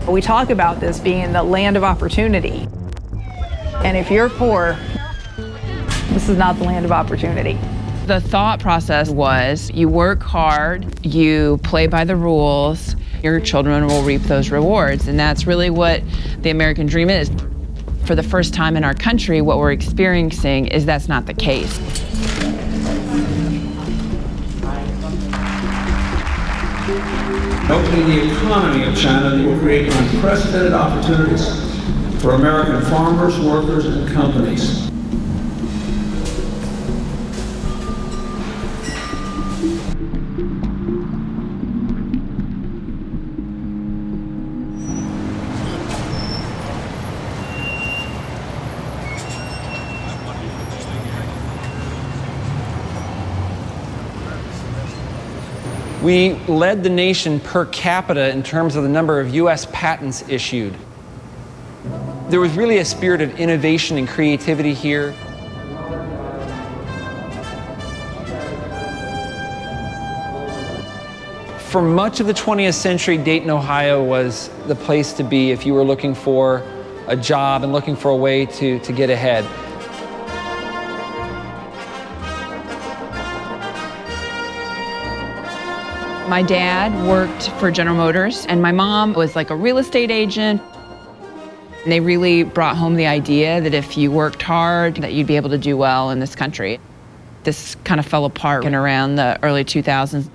We talk about this being the land of opportunity. And if you're poor, this is not the land of opportunity. The thought process was you work hard, you play by the rules, your children will reap those rewards. And that's really what the American dream is. For the first time in our country, what we're experiencing is that's not the case. Opening the economy of China will create unprecedented opportunities for American farmers, workers, and companies. We led the nation per capita in terms of the number of US patents issued. There was really a spirit of innovation and creativity here. For much of the 20th century, Dayton, Ohio was the place to be if you were looking for a job and looking for a way to get ahead. My dad worked for General Motors, and my mom was like a real estate agent. And they really brought home the idea that if you worked hard, that you'd be able to do well in this country. This kind of fell apart in around the early 2000s.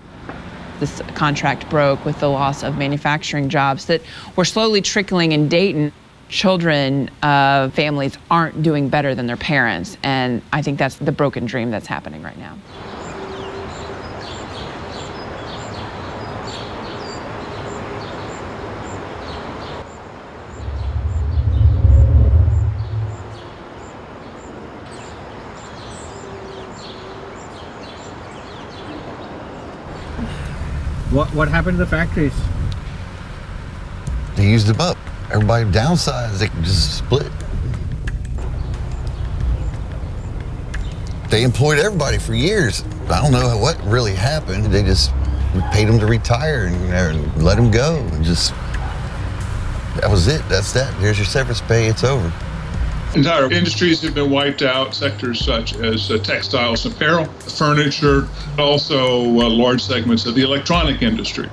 This contract broke with the loss of manufacturing jobs that were slowly trickling in Dayton. Children of families aren't doing better than their parents, and I think that's the broken dream that's happening right now. What happened to the factories? They used them up. Everybody downsized. They could just split. They employed everybody for years. I don't know what really happened. They just paid them to retire and let them go. And just, that was it. That's that. Here's your severance pay. It's over. Entire industries have been wiped out, sectors such as textiles, apparel, furniture, also large segments of the electronic industry.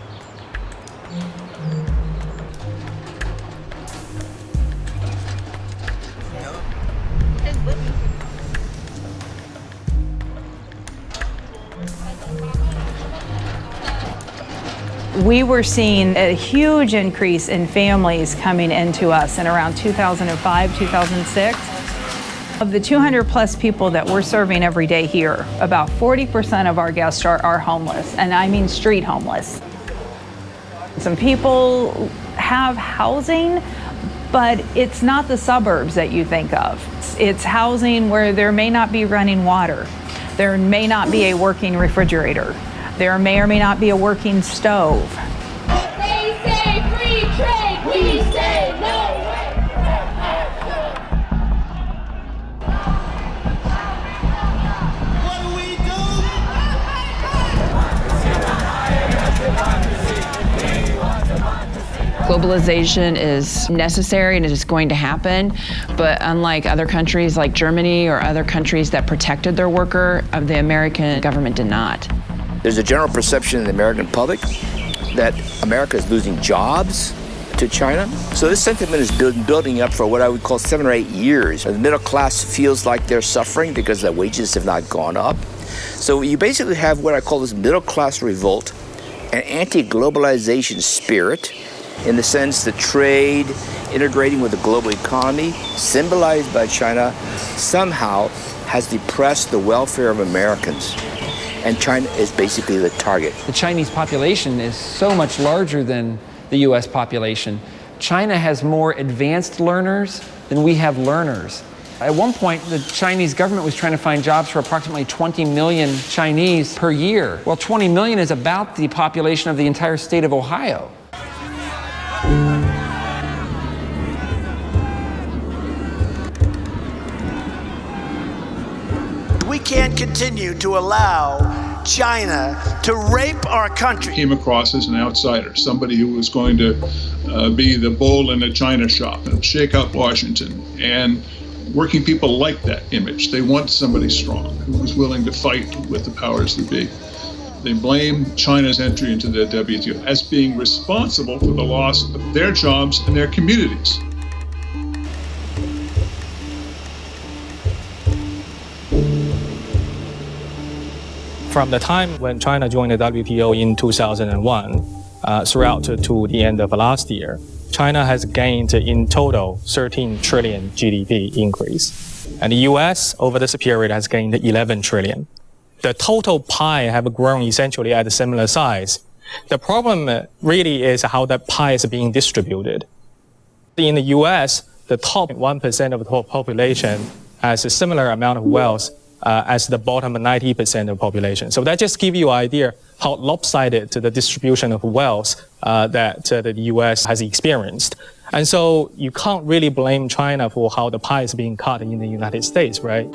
We were seeing a huge increase in families coming into us in around 2005, 2006. Of the 200 plus people that we're serving every day here, about 40% of our guests are homeless, and I mean street homeless. Some people have housing, but it's not the suburbs that you think of. It's housing where there may not be running water. There may not be a working refrigerator. There may or may not be a working stove. They say free trade, we say no way. What do we do? Globalization is necessary and it is going to happen, but unlike other countries like Germany or other countries that protected their worker, the American government did not. There's a general perception in the American public that America is losing jobs to China. So this sentiment is building up for what I would call 7 or 8 years. The middle class feels like they're suffering because their wages have not gone up. So you basically have what I call this middle class revolt, an anti-globalization spirit, in the sense that trade, integrating with the global economy, symbolized by China, somehow has depressed the welfare of Americans. And China is basically the target. The Chinese population is so much larger than the US population. China has more advanced learners than we have learners. At one point, the Chinese government was trying to find jobs for approximately 20 million Chinese per year. Well, 20 million is about the population of the entire state of Ohio. We can't continue to allow China to rape our country. Came across as an outsider, somebody who was going to be the bull in a china shop and shake up Washington. And working people like that image. They want somebody strong who was willing to fight with the powers that be. They blame China's entry into the WTO as being responsible for the loss of their jobs and their communities. From the time when China joined the WTO in 2001 throughout to the end of last year, China has gained in total 13 trillion GDP increase. And the US over this period has gained 11 trillion. The total pie have grown essentially at a similar size. The problem really is how that pie is being distributed. In the US, the top 1% of the population has a similar amount of wealth as the bottom 90% of the population. So that just gives you an idea how lopsided the distribution of wealth that the US has experienced. And so you can't really blame China for how the pie is being cut in the United States, right?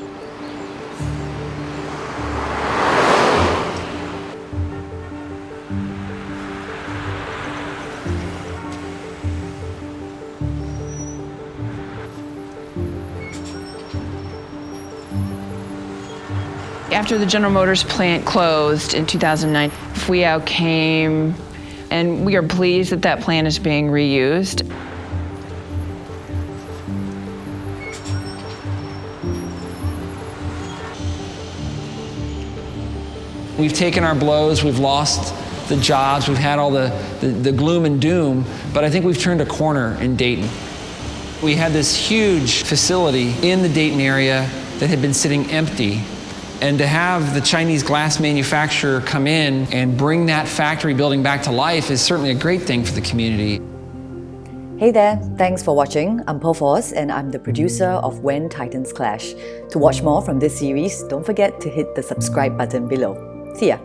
After the General Motors plant closed in 2009, Fuyao came, and we are pleased that that plant is being reused. We've taken our blows, we've lost the jobs, we've had all the gloom and doom, but I think we've turned a corner in Dayton. We had this huge facility in the Dayton area that had been sitting empty. And to have the Chinese glass manufacturer come in and bring that factory building back to life is certainly a great thing for the community. Hey there, thanks for watching. I'm Pearl Force and I'm the producer of When Titans Clash. To watch more from this series, don't forget to hit the subscribe button below. See ya!